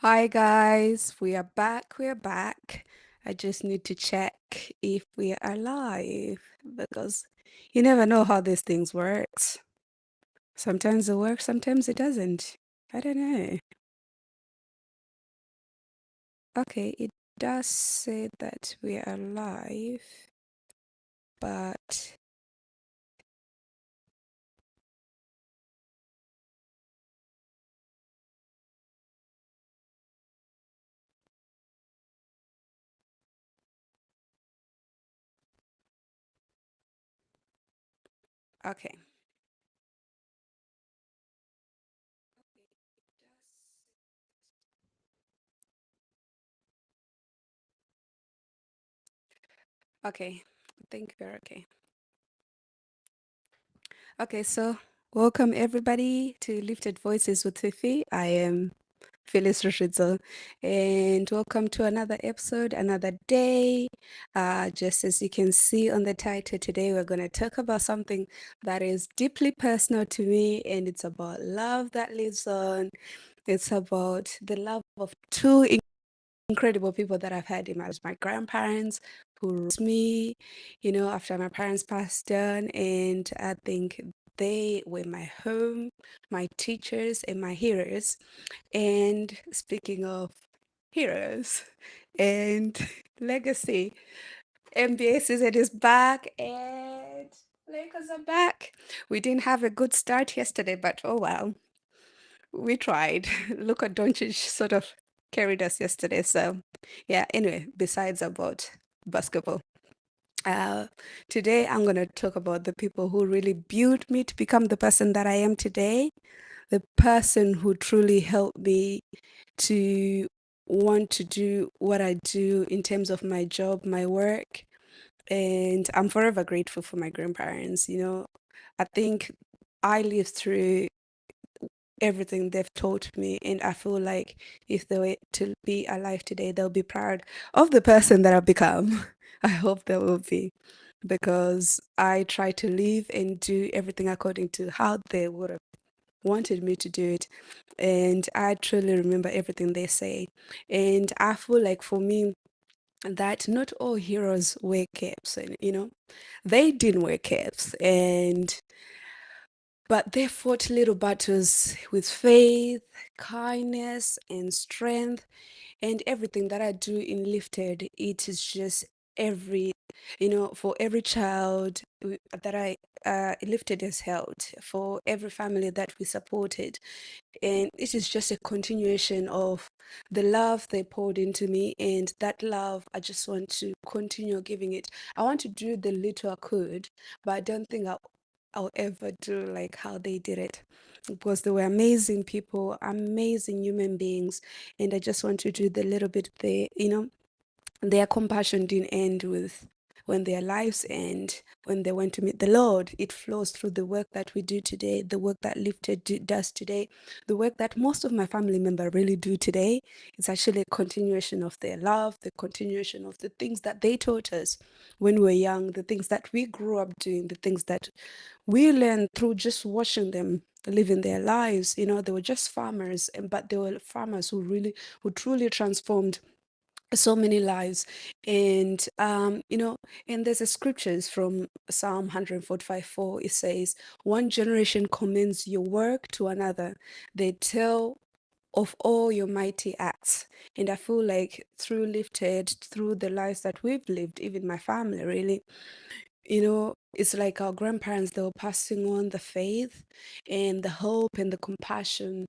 Hi guys, we are back. We are back. I just need to check if we are live because you never know how these things works. Sometimes it works, sometimes it doesn't. I don't know. Okay, it does say that we are live, but okay. Okay, I think we're okay. Okay, so welcome everybody to Lifted Voices with Fifi. I am Phyllis Rushidzo, and welcome to another episode, another day. Just as you can see on the title, today we're going to talk about something that is deeply personal to me, and it's about love that lives on. It's about the love of two incredible people that I've had in my grandparents who raised me, after my parents passed on, and I think they were my home, my teachers, and my heroes. And speaking of heroes and legacy, NBA season is back and Lakers are back. We didn't have a good start yesterday, but oh well, we tried. Luka Doncic sort of carried us yesterday. So yeah, anyway, besides about basketball. Uh, Today I'm going to talk about the people who really built me to become the person that I am today, the person who truly helped me to want to do what I do in terms of my job, my work. And I'm forever grateful for my grandparents. I think I lived through everything they've taught me, and I feel like if they were to be alive today, they'll be proud of the person that I've become. I hope they will be, because I try to live and do everything according to how they would have wanted me to do it. And I truly remember everything they say. And I feel like for me, that not all heroes wear capes, and they didn't wear capes, and but they fought little battles with faith, kindness, and strength. And everything that I do in Lifted, it is just every, for every child that I Lifted has held, for every family that we supported. And it is just a continuation of the love they poured into me. And that love, I just want to continue giving it. I want to do the little I could, but I don't think I'll ever do like how they did it, because they were amazing people, amazing human beings. And I just want to do the little bit their compassion didn't end with when their lives end, when they went to meet the Lord. It flows through the work that we do today, the work that does today, the work that most of my family members really do today. It's actually a continuation of their love, the continuation of the things that they taught us when we were young, the things that we grew up doing, the things that we learned through just watching them living their lives. They were just farmers, but they were farmers who truly transformed so many lives. And and there's a scriptures from Psalm 145:4. It says, one generation commends your work to another, they tell of all your mighty acts. And I feel like through Lifted, through the lives that we've lived, even my family really, it's like our grandparents, they were passing on the faith and the hope and the compassion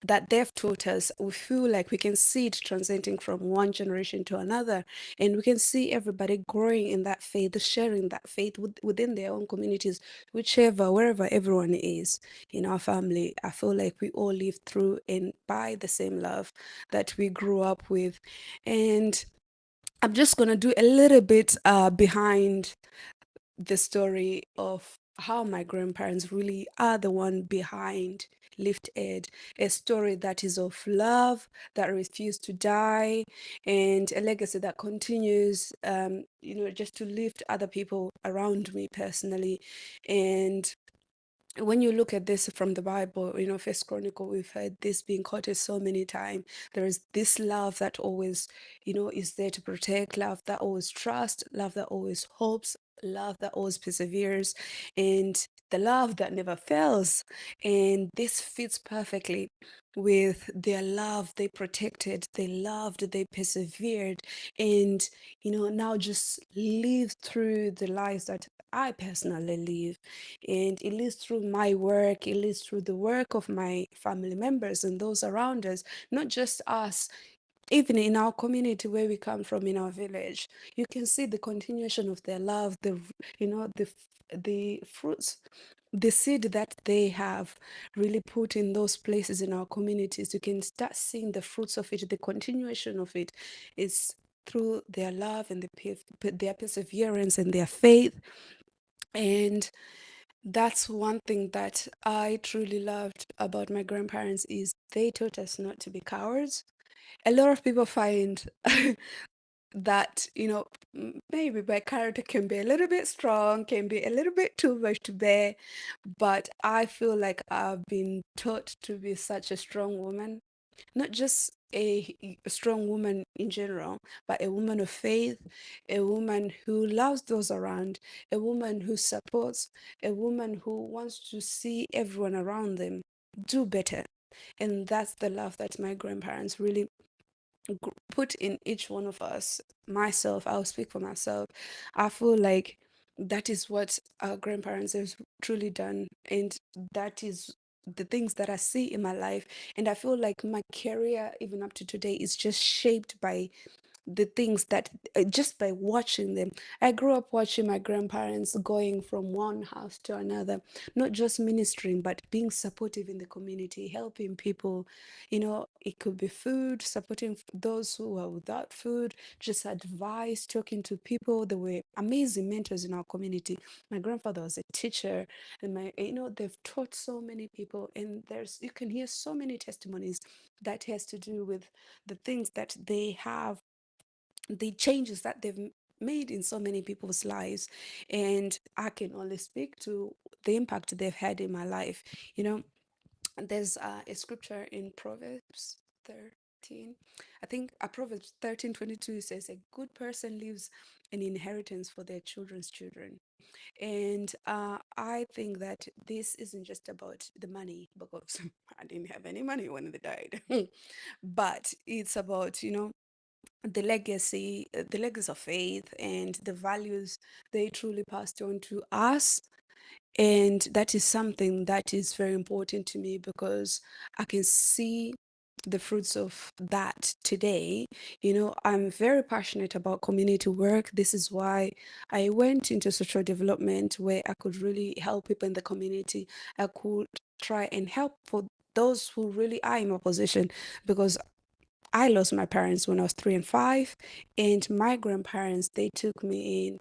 that they've taught us. We feel like we can see it transiting from one generation to another, and we can see everybody growing in that faith, sharing that faith within their own communities, wherever everyone is in our family. I feel like we all live through and by the same love that we grew up with. And I'm just going to do a little bit behind the story of how my grandparents really are the one behind LiftEd, a story that is of love that refused to die, and a legacy that continues, just to lift other people around me personally. And when you look at this from the Bible, First Chronicle, we've heard this being quoted so many times. There is this love that always, is there to protect, love that always trusts, love that always hopes, love that always perseveres, and the love that never fails. And this fits perfectly with their love. They protected, they loved, they persevered, and now just live through the lives that I personally live. And it leads through my work, it leads through the work of my family members and those around us, not just us. Even in our community where we come from, in our village, you can see the continuation of their love, the fruits, the seed that they have really put in those places in our communities. You can start seeing the fruits of it. The continuation of it is through their love and their perseverance and their faith. And that's one thing that I truly loved about my grandparents, is they taught us not to be cowards. A lot of people find that, maybe my character can be a little bit strong, can be a little bit too much to bear, but I feel like I've been taught to be such a strong woman, not just a strong woman in general, but a woman of faith, a woman who loves those around, a woman who supports, a woman who wants to see everyone around them do better. And that's the love that my grandparents really put in each one of us. Myself, I'll speak for myself. I feel like that is what our grandparents have truly done, and that is the things that I see in my life. And I feel like my career, even up to today, is just shaped by the things that, just by watching them. I grew up watching my grandparents going from one house to another, not just ministering, but being supportive in the community, helping people. It could be food, supporting those who are without food, just advice, talking to people. They were amazing mentors in our community. My grandfather was a teacher, and they've taught so many people, and you can hear so many testimonies that has to do with the things that they have, the changes that they've made in so many people's lives. And I can only speak to the impact they've had in my life. you know there's a scripture in Proverbs 13, I think, Proverbs 13:22 says, a good person leaves an inheritance for their children's children. And I think that this isn't just about the money, because I didn't have any money when they died. But it's about, the legacy of faith and the values they truly passed on to us. And that is something that is very important to me, because I can see the fruits of that today. I'm very passionate about community work. This is why I went into social development, where I could really help people in the community. I could try and help for those who really are in opposition, because I lost my parents when I was 3 and 5, and my grandparents, they took me in.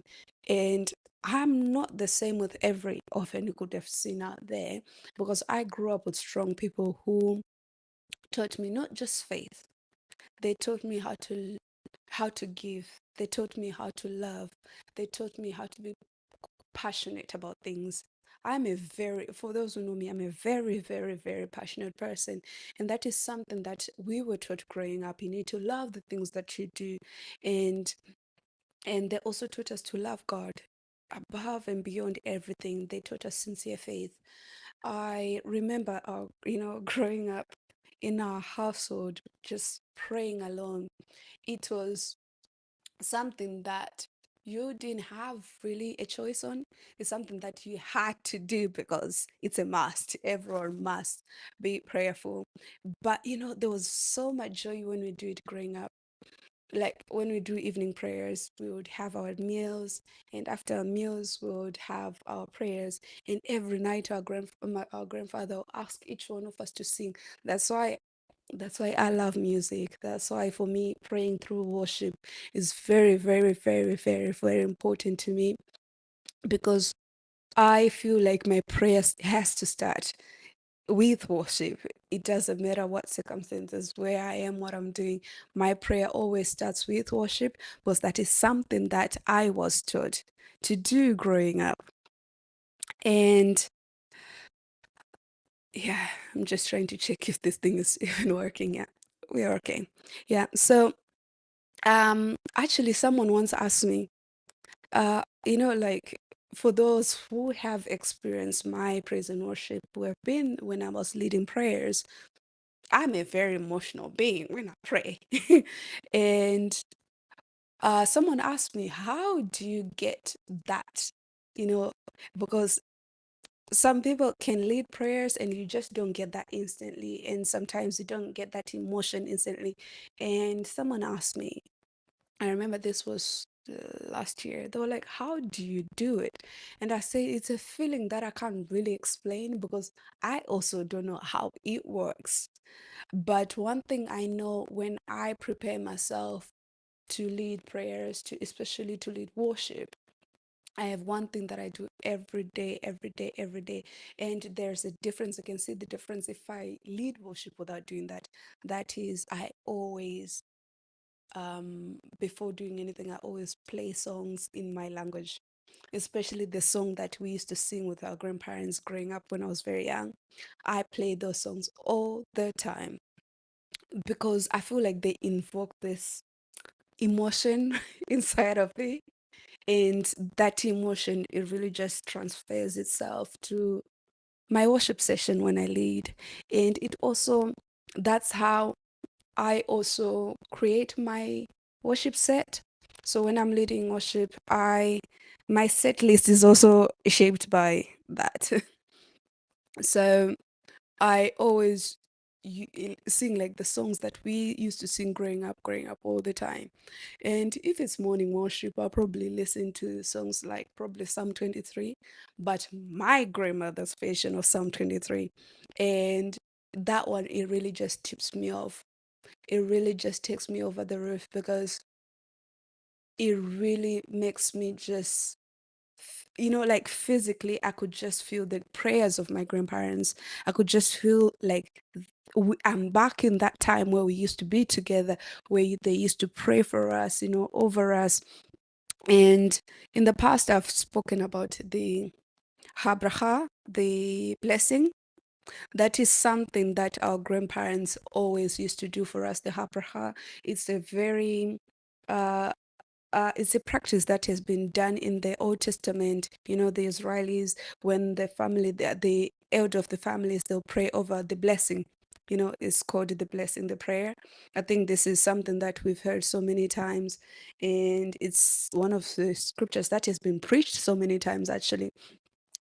And I'm not the same with every orphan you could have seen out there, because I grew up with strong people who taught me not just faith. They taught me how to give. They taught me how to love. They taught me how to be passionate about things. For those who know me, I'm a very, very, very passionate person. And that is something that we were taught growing up. You need to love the things that you do. And they also taught us to love God above and beyond everything. They taught us sincere faith. I remember, growing up in our household, just praying alone. It was something that you didn't have really a choice on. It's something that you had to do, because it's a must. Everyone must be prayerful. But there was so much joy when we do it growing up. Like when we do evening prayers, we would have our meals, and after our meals, we would have our prayers. And every night, our grandfather will ask each one of us to sing. That's why that's why I love music. That's why, for me, praying through worship is very, very, very, very, very important to me, because I feel like my prayer has to start with worship. It doesn't matter what circumstances, where I am, what I'm doing. My prayer always starts with worship, because that is something that I was taught to do growing up. And Yeah, I'm just trying to check if this thing is even working. Yeah, we are okay. Yeah, so actually someone once asked me, like for those who have experienced my praise and worship, who have been when I was leading prayers, I'm a very emotional being when I pray. And someone asked me, how do you get that? You know, because some people can lead prayers and you just don't get that instantly. And sometimes you don't get that emotion instantly. And someone asked me, I remember this was last year. They were like, how do you do it? And I say, it's a feeling that I can't really explain because I also don't know how it works. But one thing I know, when I prepare myself to lead prayers, to especially to lead worship, I have one thing that I do every day, every day, every day. And there's a difference. You can see the difference if I lead worship without doing that. That is, I always, before doing anything, I always play songs in my language, especially the song that we used to sing with our grandparents growing up when I was very young. I play those songs all the time because I feel like they invoke this emotion inside of me. And that emotion, it really just transfers itself to my worship session when I lead. And it also, that's how I also create my worship set. So when I'm leading worship, my set list is also shaped by that. So I always sing like the songs that we used to sing growing up all the time. And if it's morning worship, I'll probably listen to songs like probably Psalm 23, but my grandmother's version of Psalm 23. And that one, it really just tips me off. It really just takes me over the roof because it really makes me just, like physically, I could just feel the prayers of my grandparents. I could just feel like I'm back in that time where we used to be together, where they used to pray for us, over us. And in the past, I've spoken about the habracha, the blessing. That is something that our grandparents always used to do for us. The habracha, it's a very uh, it's a practice that has been done in the Old Testament. The Israelis, when the elder of the families, they'll pray over the blessing. It's called the blessing, the prayer. I think this is something that we've heard so many times, and it's one of the scriptures that has been preached so many times, actually.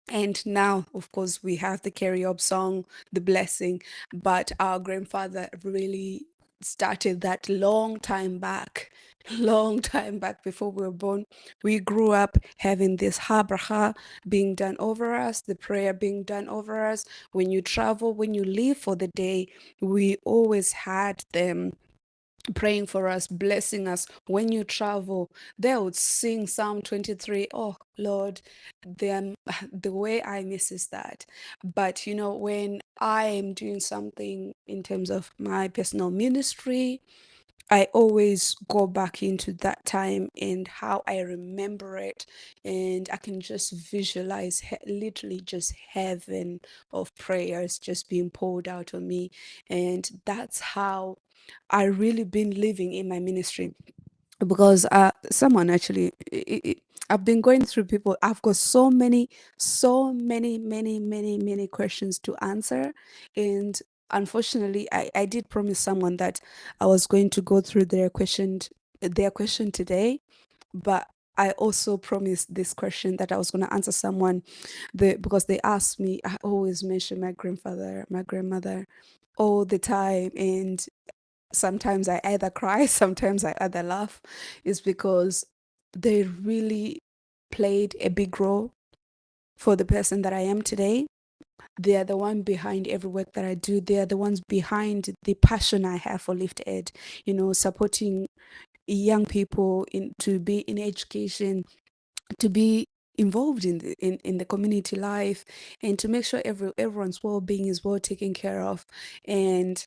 And now, of course, we have the carry-up song, the blessing, but our grandfather really started that long time back, long time back before we were born. We grew up having this habraha being done over us, the prayer being done over us. When you travel, when you leave for the day, we always had them praying for us, blessing us. When you travel, they would sing Psalm 23. Oh, Lord, the, the way I miss is that. But, when I am doing something in terms of my personal ministry, I always go back into that time and how I remember it, and I can just visualize literally just heaven of prayers just being poured out on me. And that's how I really been living in my ministry, because someone actually I've been going through people. I've got so many many questions to answer. And unfortunately, I did promise someone that I was going to go through their question today, but I also promised this question that I was going to answer someone, because they asked me. I always mention my grandfather, my grandmother all the time, and sometimes I either cry, sometimes I either laugh, is because they really played a big role for the person that I am today. They are the one behind every work that I do. They are the ones behind the passion I have for LiftED, supporting young people to be in education, to be involved in the community life, and to make sure everyone's well-being is well taken care of. And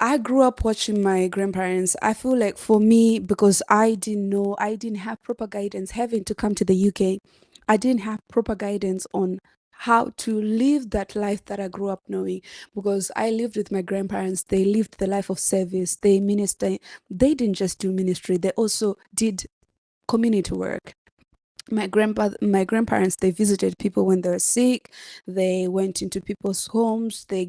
I grew up watching my grandparents. I feel like for me, because I didn't have proper guidance having to come to the UK. I didn't have proper guidance on how to live that life that I grew up knowing, because I lived with my grandparents. They lived the life of service. They minister. They didn't just do ministry. They also did community work. My grandparents, they visited people when they were sick. They went into people's homes. They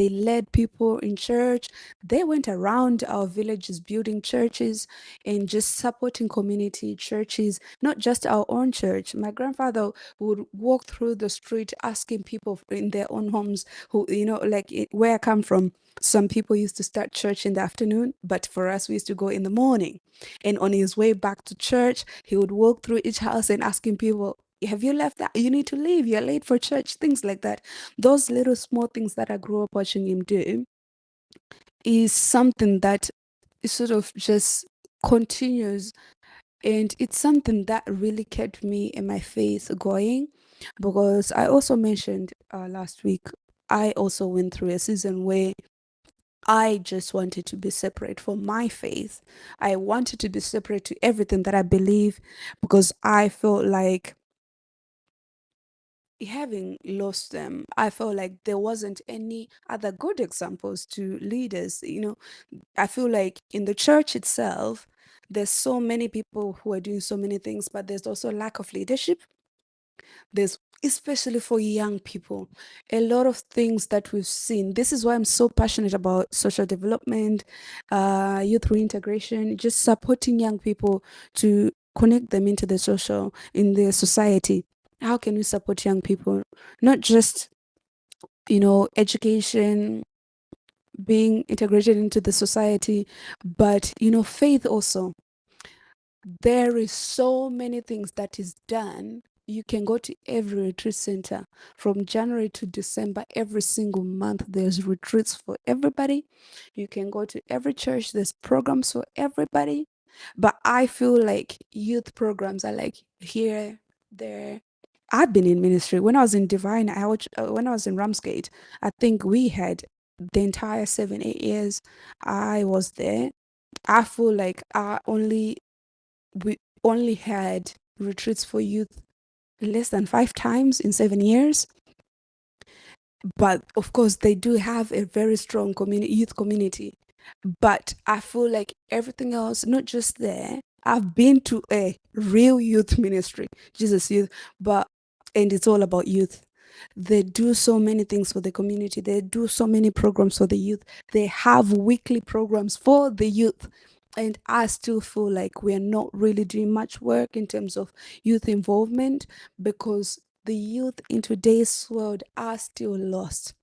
led people in church. They went around our villages building churches and just supporting community churches, not just our own church. My grandfather would walk through the street asking people in their own homes, who, like where I come from, some people used to start church in the afternoon, but for us, we used to go in the morning. And on his way back to church, he would walk through each house and asking people, have you left that? You need to leave. You're late for church. Things like that. Those little small things that I grew up watching him do is something that is sort of just continues. And it's something that really kept me and my faith going, because I also mentioned last week, I also went through a season where I just wanted to be separate from my faith. I wanted to be separate to everything that I believe, because I felt like, having lost them, I felt like there wasn't any other good examples to leaders. I feel like in the church itself, there's so many people who are doing so many things, but there's also lack of leadership. There's, especially for young people, a lot of things that we've seen. This is why I'm so passionate about social development, youth reintegration, just supporting young people to connect them into the in the society. How can we support young people? Not just, education, being integrated into the society, but, faith also. There is so many things that is done. You can go to every retreat center from January to December. Every single month, there's retreats for everybody. You can go to every church. There's programs for everybody. But I feel like youth programs are like here, there. I've been in ministry when I was in Divine. When I was in Ramsgate. I think we had the entire 7, 8 years I was there. I feel like we only had retreats for youth less than 5 times in 7 years. But of course, they do have a very strong youth community. But I feel like everything else, not just there. I've been to a real youth ministry, Jesus Youth, and it's all about youth. They do so many things for the community. They do so many programs for the youth. They have weekly programs for the youth. And I still feel like we're not really doing much work in terms of youth involvement, because the youth in today's world are still lost.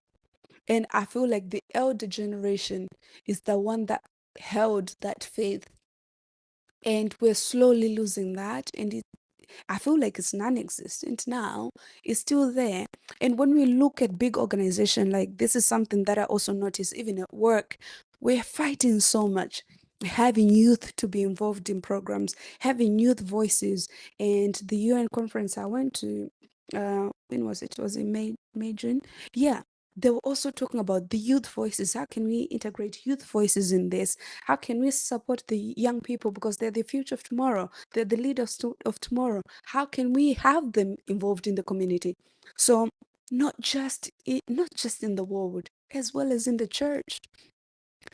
And I feel like the elder generation is the one that held that faith. And we're slowly losing that. And I feel like it's non-existent now. It's still there. And when we look at big organization, like this is something that I also notice even at work, we're fighting so much. Having youth to be involved in programs, having youth voices. And the UN conference I went to, when was it? Was it May, June? Yeah. They were also talking about the youth voices. How can we integrate youth voices in this? How can we support the young people, because they're the future of tomorrow? They're the leaders of tomorrow. How can we have them involved in the community? So not just in the world, as well as in the church.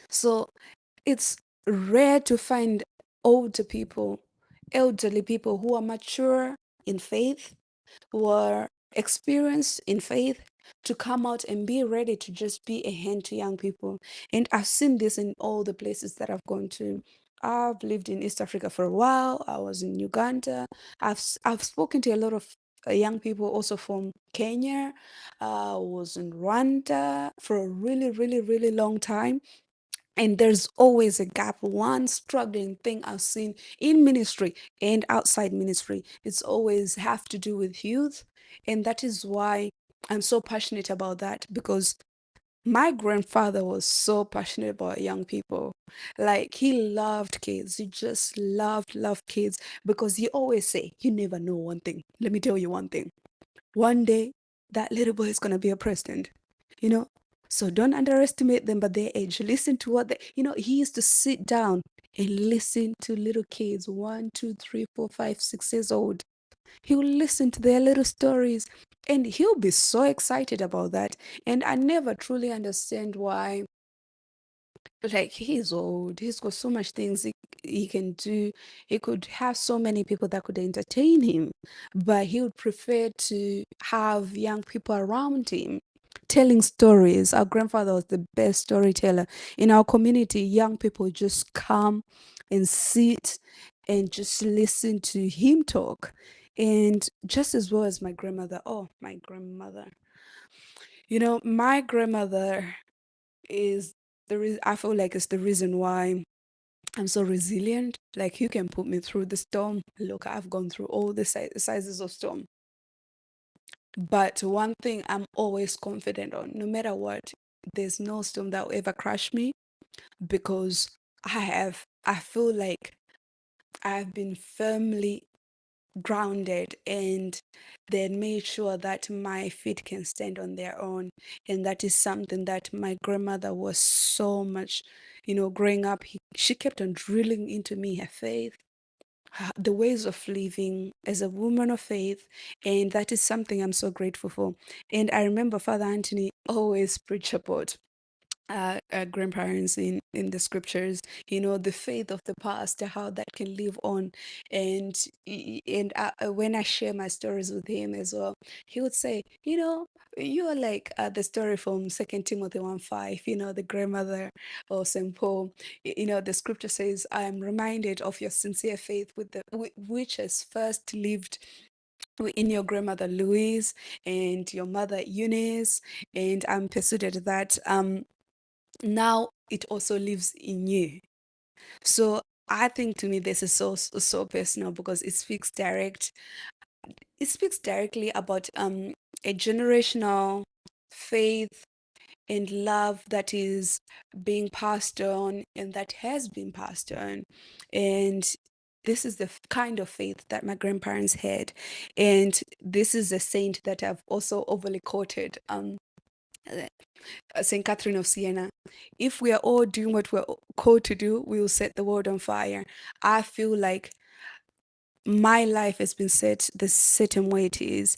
So it's rare to find elderly people who are mature in faith, who are experienced in faith, to come out and be ready to just be a hand to young people. And I've seen this in all the places that I've gone to. I've lived in East Africa for a while. I was in Uganda. I've spoken to a lot of young people also from Kenya. I was in Rwanda for a really, really, really long time. And there's always a gap. One struggling thing I've seen in ministry and outside ministry, it's always have to do with youth. And that is why I'm so passionate about that, because my grandfather was so passionate about young people. Like he loved kids. He just loved kids, because he always say, you never know one thing. Let me tell you one thing. One day, that little boy is going to be a president, you know? So don't underestimate them by their age. Listen to what he used to sit down and listen to little kids, 1, 2, 3, 4, 5, 6 years old. He'll listen to their little stories, and he'll be so excited about that. And I never truly understand why. Like, he's old, he's got so much things he can do. He could have so many people that could entertain him, but he would prefer to have young people around him telling stories. Our grandfather was the best storyteller in our community. Young people just come and sit and just listen to him talk. And just as well as my grandmother. Oh, my grandmother. My grandmother is I feel like it's the reason why I'm so resilient. Like, you can put me through the storm. Look, I've gone through all the sizes of storm. But one thing I'm always confident on, no matter what, there's no storm that will ever crush me, because I feel like I've been firmly grounded, and then made sure that my feet can stand on their own. And that is something that my grandmother was so much, growing up, she kept on drilling into me her faith, the ways of living as a woman of faith. And that is something I'm so grateful for. And I remember Father Anthony always preach about grandparents in the scriptures, the faith of the past, how that can live on. And when I share my stories with him as well, he would say, you are like the story from Second Timothy 1:5, the grandmother of St. Paul. The scripture says, I am reminded of your sincere faith which has first lived in your grandmother Louise and your mother Eunice, and I'm persuaded that now it also lives in you. So I think, to me, this is so personal, because it speaks directly about a generational faith and love that is being passed on, and that has been passed on. And this is the kind of faith that my grandparents had. And this is a saint that I've also overly quoted, St. Catherine of Siena. If we are all doing what we're called to do, we will set the world on fire. I feel like my life has been set the certain way it is.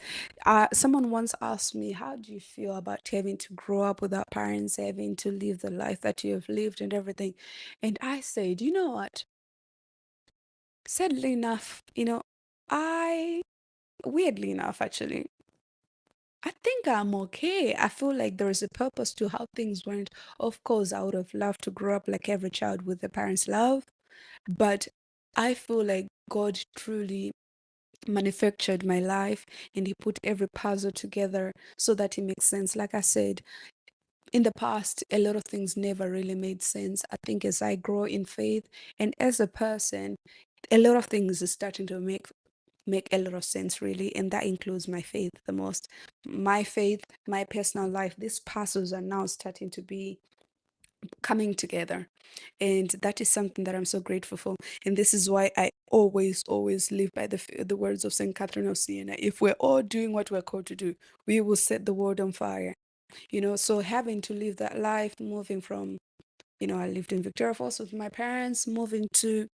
Someone once asked me, how do you feel about having to grow up without parents, having to live the life that you have lived and everything? And I said, you know what? Sadly enough, weirdly enough, actually, I think I'm okay. I feel like there is a purpose to how things went. Of course, I would have loved to grow up like every child with the parents' love, but I feel like God truly manufactured my life, and He put every puzzle together so that it makes sense. Like I said, in the past, a lot of things never really made sense. I think as I grow in faith and as a person, a lot of things is starting to make a lot of sense, really, and that includes my faith the most. My faith, my personal life, these puzzles are now starting to be coming together, and that is something that I'm so grateful for. And this is why I always live by the words of St. Catherine of Siena. If we're all doing what we're called to do, we will set the world on fire. So having to live that life, moving from, I lived in Victoria Falls with my parents, moving to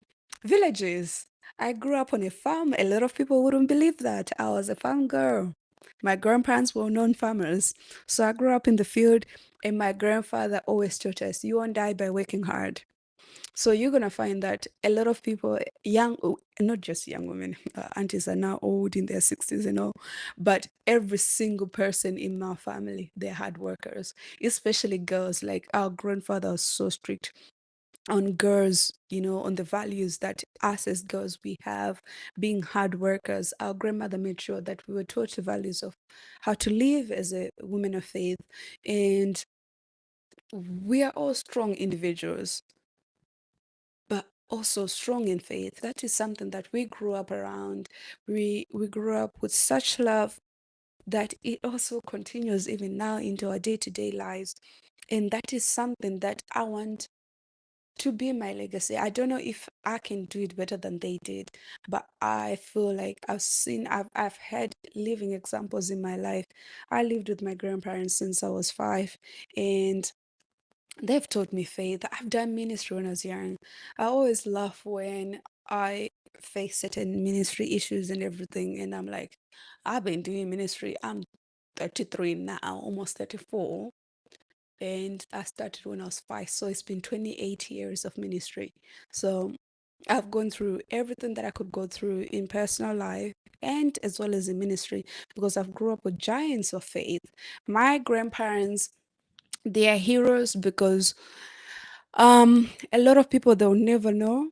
villages. I grew up on a farm. A lot of people wouldn't believe that. I was a farm girl. My grandparents were known farmers. So I grew up in the field, and my grandfather always taught us, you won't die by working hard. So you're going to find that a lot of people, not just young women, aunties are now old in their 60s and all, but every single person in my family, they're hard workers, especially girls. Like, our grandfather was so strict on girls, on the values that us as girls we have, being hard workers. Our grandmother made sure that we were taught the values of how to live as a woman of faith. And we are all strong individuals, but also strong in faith. That is something that we grew up around. We grew up with such love that it also continues even now into our day-to-day lives. And that is something that I want to be my legacy. I don't know if I can do it better than they did, but I feel like I've had living examples in my life. I lived with my grandparents since I was 5, and they've taught me faith. I've done ministry when I was young. I always laugh when I face certain ministry issues and everything. And I'm like, I've been doing ministry. I'm 33 now, almost 34. And I started when I was 5. So it's been 28 years of ministry. So I've gone through everything that I could go through in personal life and as well as in ministry, because I've grew up with giants of faith. My grandparents, they are heroes because a lot of people, they'll never know.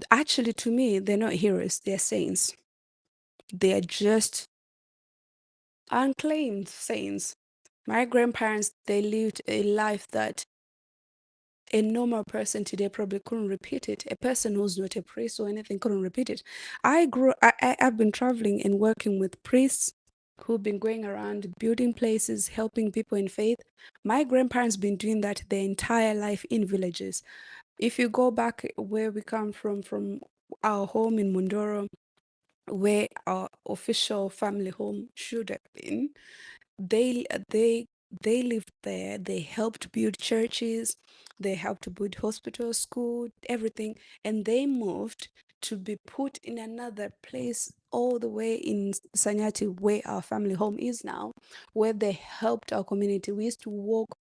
Actually, to me, they're not heroes, they're saints. They are just unclaimed saints. My grandparents, they lived a life that a normal person today probably couldn't repeat it. A person who's not a priest or anything couldn't repeat it. I've been traveling and working with priests who've been going around building places, helping people in faith. My grandparents been doing that their entire life in villages. If you go back where we come from our home in Mundoro, where our official family home should have been, they they lived there. They helped build churches, they helped build hospitals, school, everything, and they moved to be put in another place all the way in Sanyati, where our family home is now, where they helped our community. We used to walk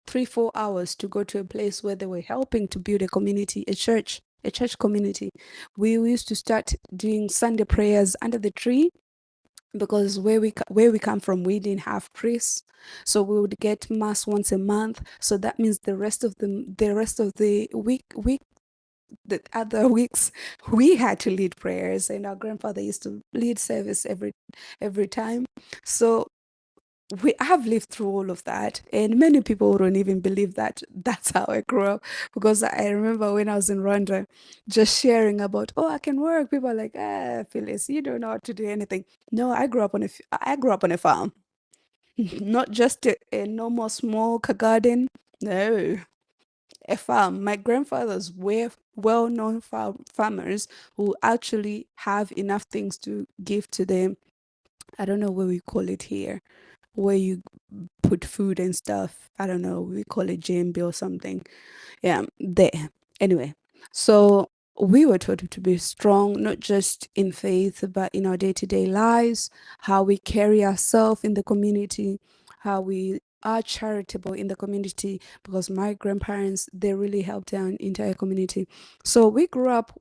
3 4 hours to go to a place where they were helping to build a community, a church community. We used to start doing Sunday prayers under the tree, because where we come from, we didn't have priests, so we would get mass once a month. So that means the rest of the week, the other weeks, we had to lead prayers, and our grandfather used to lead service every time. So we have lived through all of that, and many people don't even believe that that's how I grew up. Because I remember when I was in Rwanda, just sharing about, oh, I can work. People are like, ah, Phyllis, you don't know how to do anything. No, I grew up on a farm. Not just a normal small garden. No, a farm. My grandfathers were well-known farmers who actually have enough things to give to them. I don't know what we call it here, where you put food and stuff. I don't know, we call it JMB or something. Yeah, there. Anyway, so we were taught to be strong, not just in faith, but in our day-to-day lives, how we carry ourselves in the community, how we are charitable in the community, because my grandparents, they really helped our entire community. So we grew up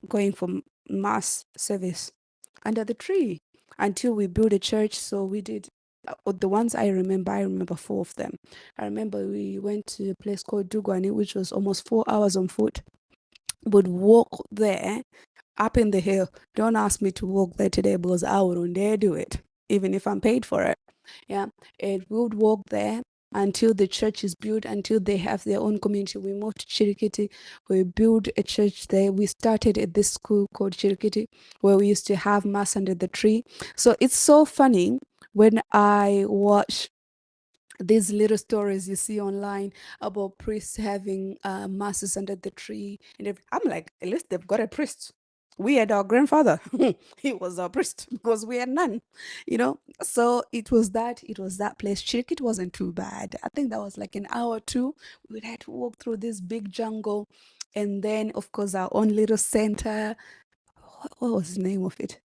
going for mass service under the tree until we built a church. So we did the ones I remember four of them. I remember we went to a place called Dugwani, which was almost 4 hours on foot. Would walk there up in the hill. Don't ask me to walk there today because I wouldn't dare do it, even if I'm paid for it. Yeah, and we would walk there until the church is built, until they have their own community. We moved to Chirikiti. We built a church there. We started at this school called Chirikiti, where we used to have mass under the tree. So it's so funny when I watch these little stories you see online about priests having masses under the tree, and I'm like, at least they've got a priest. We had our grandfather. He was our priest because we had none, so it was that place. Chirikit wasn't too bad. I think that was like an hour or two. We had to walk through this big jungle, and then of course our own little center. What was the name of it?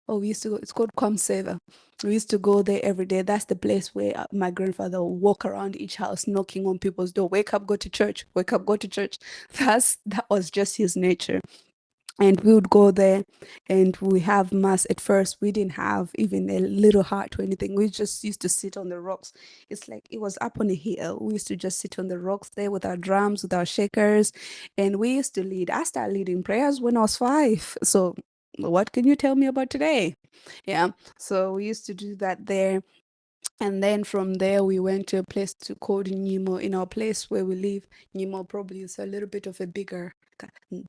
Oh, we used to go, it's called Comsaver. We used to go there every day. That's the place where my grandfather would walk around each house knocking on people's door. Wake up, go to church. Wake up, go to church. That was just his nature. And we would go there and we have mass. At first we didn't have even a little hut or anything. We just used to sit on the rocks. It's like it was up on a hill. We used to just sit on the rocks there with our drums, with our shakers, and we used to lead. I started leading prayers when I was 5. So what can you tell me about today? Yeah, so we used to do that there. And then from there, we went to a place called Nimo. In our place where we live, Nimo probably is a little bit of a bigger.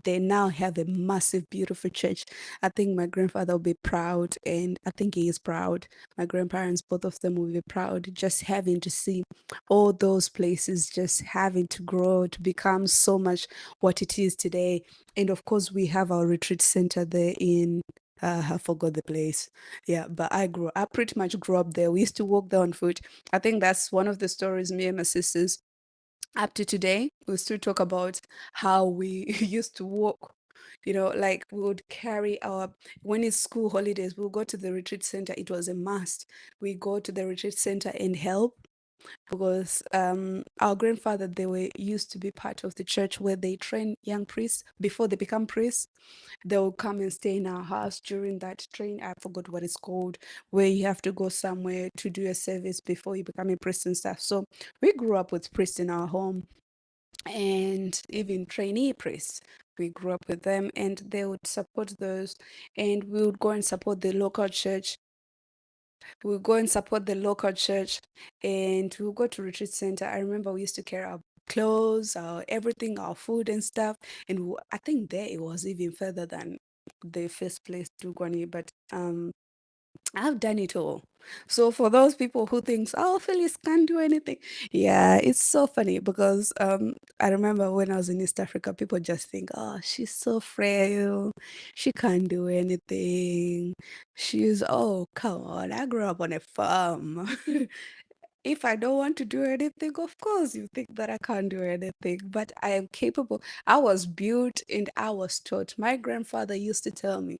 They now have a massive, beautiful church. I think my grandfather will be proud, and I think he is proud. My grandparents, both of them, will be proud just having to see all those places just having to grow to become so much what it is today. And of course, we have our retreat center there in. I forgot the place. Yeah, but I pretty much grew up there. We used to walk there on foot. I think that's one of the stories me and my sisters up to today. We still talk about how we used to walk Like we would carry when it's school holidays, we'll go to the retreat center. It was a must. We go to the retreat center and help because our grandfather, they were used to be part of the church where they train young priests before they become priests. They will come and stay in our house during that train. I forgot what it's called, where you have to go somewhere to do a service before you become a priest and stuff. So we grew up with priests in our home and even trainee priests. We grew up with them and they would support those, and we would go and support the local church. We would go and support the local church and we would go to retreat center. I remember we used to carry our clothes, our everything, our food and stuff. And I think there it was even further than the first place to Gwani, but I've done it all. So for those people who thinks, oh, Phyllis can't do anything, yeah, it's so funny because I remember when I was in East Africa, people just think, oh, she's so frail, she can't do anything. Oh, come on, I grew up on a farm. If I don't want to do anything, of course you think that I can't do anything, but I am capable. I was built and I was taught. My grandfather used to tell me,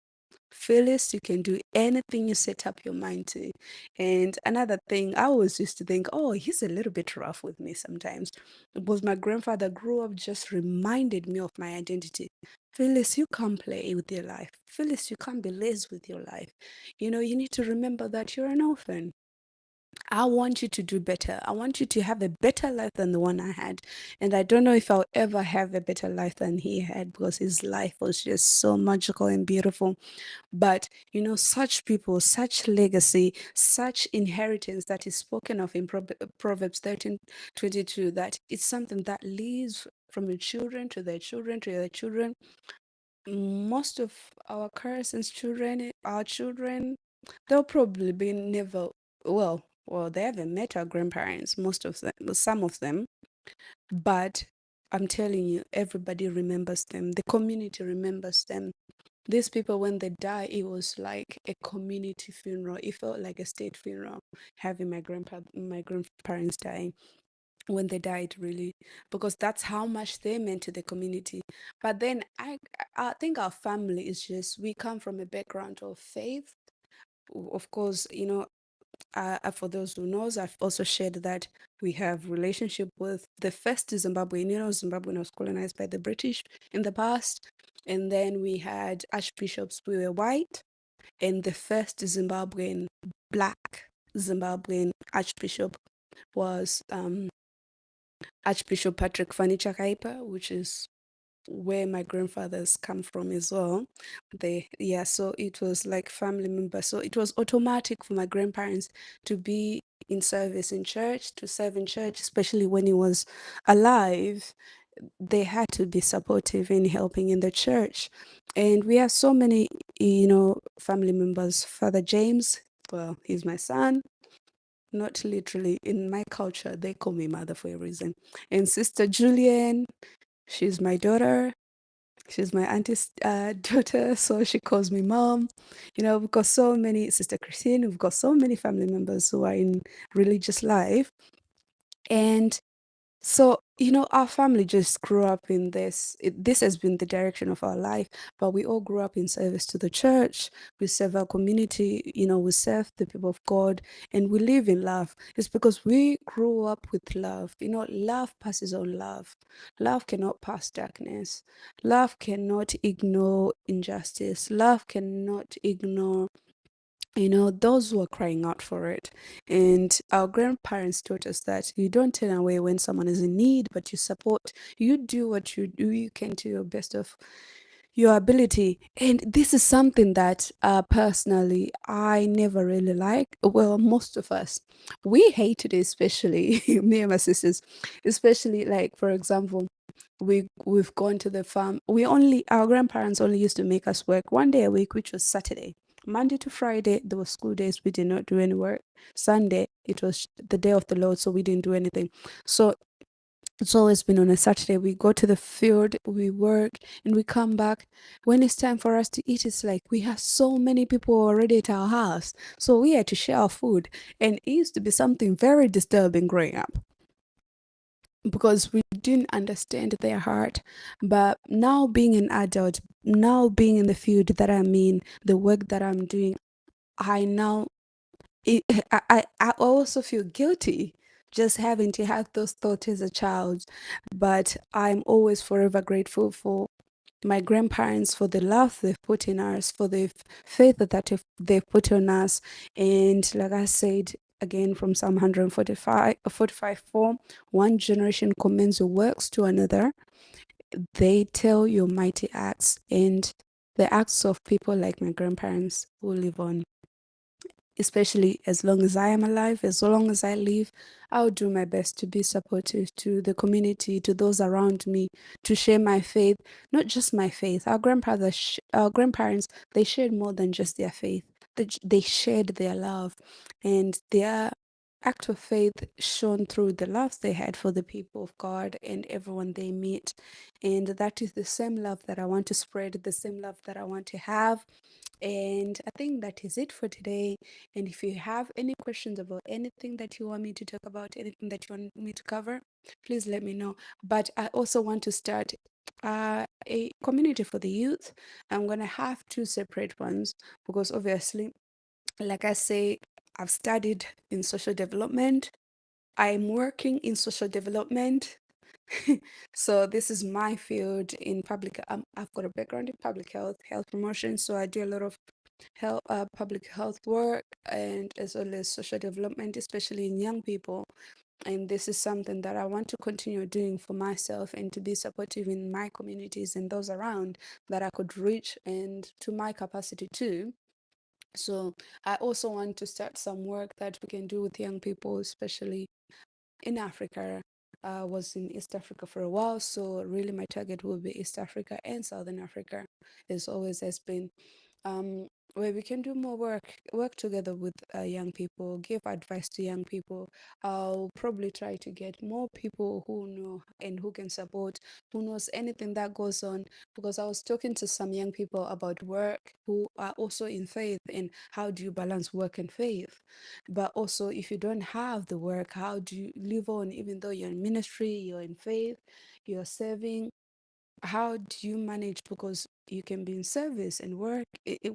Phyllis, you can do anything you set up your mind to. And another thing, I always used to think, oh, he's a little bit rough with me sometimes. Because my grandfather grew up just reminded me of my identity. Phyllis, you can't play with your life. Phyllis, you can't be lazy with your life. You need to remember that you're an orphan. I want you to do better. I want you to have a better life than the one I had. And I don't know if I'll ever have a better life than he had because his life was just so magical and beautiful. But such people, such legacy, such inheritance that is spoken of in Proverbs 13:22, that it's something that leaves from your children to their children to their children. Most of our cousins' children, our children, they'll probably be never, well, they haven't met our grandparents, most of them, some of them, but I'm telling you, everybody remembers them. The community remembers them. These people, when they die, it was like a community funeral. It felt like a state funeral, having my grandparents dying when they died, really, because that's how much they meant to the community. But then I think our family is just, we come from a background of faith. Of course, for those who knows, I've also shared that we have relationship with the first Zimbabwean. Zimbabwe was colonized by the British in the past, and then we had archbishops who were white, and the first black Zimbabwean archbishop was Archbishop Patrick Fani Chakaipa, which is where my grandfathers come from as well. So it was like family members. So it was automatic for my grandparents to be in service in church, to serve in church, especially when he was alive. They had to be supportive in helping in the church. And we have so many, family members. Father James, well, he's my son. Not literally in my culture, they call me mother for a reason. And Sister Julian, she's my daughter. She's my auntie's daughter, so she calls me mom. We've got so many, Sister Christine, we've got so many family members who are in religious life. And so, our family just grew up in this. This has been the direction of our life, but we all grew up in service to the church. We serve our community, we serve the people of God, and we live in love. It's because we grew up with love. Love passes on love. Love cannot pass darkness. Love cannot ignore injustice. Love cannot ignore those who are crying out for it. And our grandparents taught us that you don't turn away when someone is in need, but you support. You do what you do, you can to your best of your ability. And this is something that personally I never really like. Well, most of us, we hated it, especially me and my sisters, especially like, for example, we've gone to the farm. Our grandparents only used to make us work one day a week, which was Saturday. Monday to Friday, there were school days, we did not do any work. Sunday, it was the day of the Lord, so we didn't do anything. So it's always been on a Saturday. We go to the field, we work, and we come back. When it's time for us to eat, it's like we have so many people already at our house. So we had to share our food. And it used to be something very disturbing growing up, because didn't understand their heart. But now being an adult, now being in the field that I'm in, the work that I'm doing, I now it, I also feel guilty just having to have those thoughts as a child. But I'm always forever grateful for my grandparents, for the love they've put in us, for the faith that they've put on us. And like I said, again from Psalm 145, 45:4, one generation commends your works to another. They tell your mighty acts, and the acts of people like my grandparents will live on. Especially as long as I am alive, as long as I live, I'll do my best to be supportive to the community, to those around me, to share my faith, not just my faith. Our grandparents, they shared more than just their faith. They shared their love, and their act of faith shone through the love they had for the people of God and everyone they meet. And that is the same love that I want to spread, the same love that I want to have. And I think that is it for today. And if you have any questions about anything that you want me to talk about, anything that you want me to cover, please let me know. But I also want to start a community for the youth. I'm going to have two separate ones because obviously, like I say, I've studied in social development. I'm working in social development. So this is my field in public. I've got a background in public health, health promotion. So I do a lot of public health work and as well as social development, especially in young people. And this is something that I want to continue doing for myself and to be supportive in my communities and those around that I could reach and to my capacity too. So I also want to start some work that we can do with young people, especially in Africa. I was in East Africa for a while, so really my target will be East Africa and Southern Africa. As always has been um, where we can do more work together with young people, give advice to young people. I'll probably try to get more people who know and who can support, who knows anything that goes on. Because I was talking to some young people about work who are also in faith and how do you balance work and faith. But also, if you don't have the work, how do you live on, even though you're in ministry, you're in faith, you're serving? How do you manage? Because you can be in service and work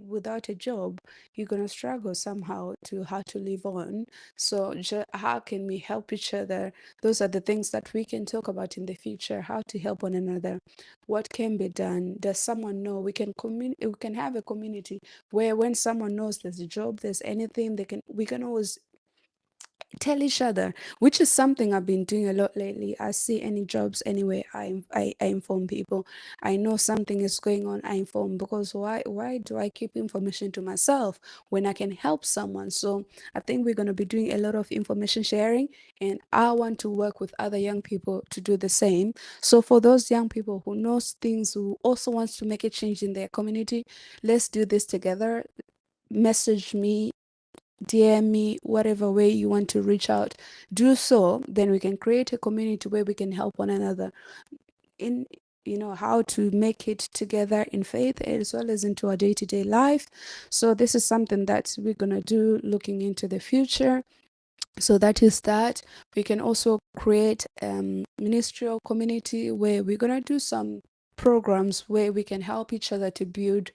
without a job, you're going to struggle somehow to how to live on. So how can we help each other? Those are the things that we can talk about in the future, how to help one another, what can be done. Does someone know? We can have a community where when someone knows there's a job, there's anything, we can always tell each other, which is something I've been doing a lot lately. I see any jobs anywhere, I inform people. I know something is going on, I inform, because why do I keep information to myself when I can help someone? So I think we're going to be doing a lot of information sharing, and I want to work with other young people to do the same. So for those young people who knows things, who also wants to make a change in their community, let's do this together. Message me, DM me, whatever way you want to reach out, do so. Then we can create a community where we can help one another in, how to make it together in faith as well as into our day-to-day life. So this is something that we're going to do looking into the future. So that is that. We can also create ministerial community where we're going to do some programs where we can help each other to build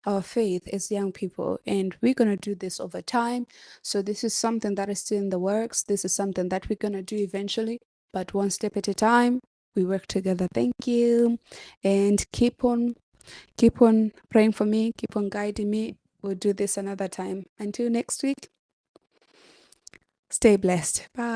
our faith as young people, and we're going to do this over time. So this is something that is still in the works. This is something that we're going to do eventually, but one step at a time. We work together. Thank you, and keep on praying for me, keep on guiding me. We'll do this another time. Until next week, stay blessed. Bye.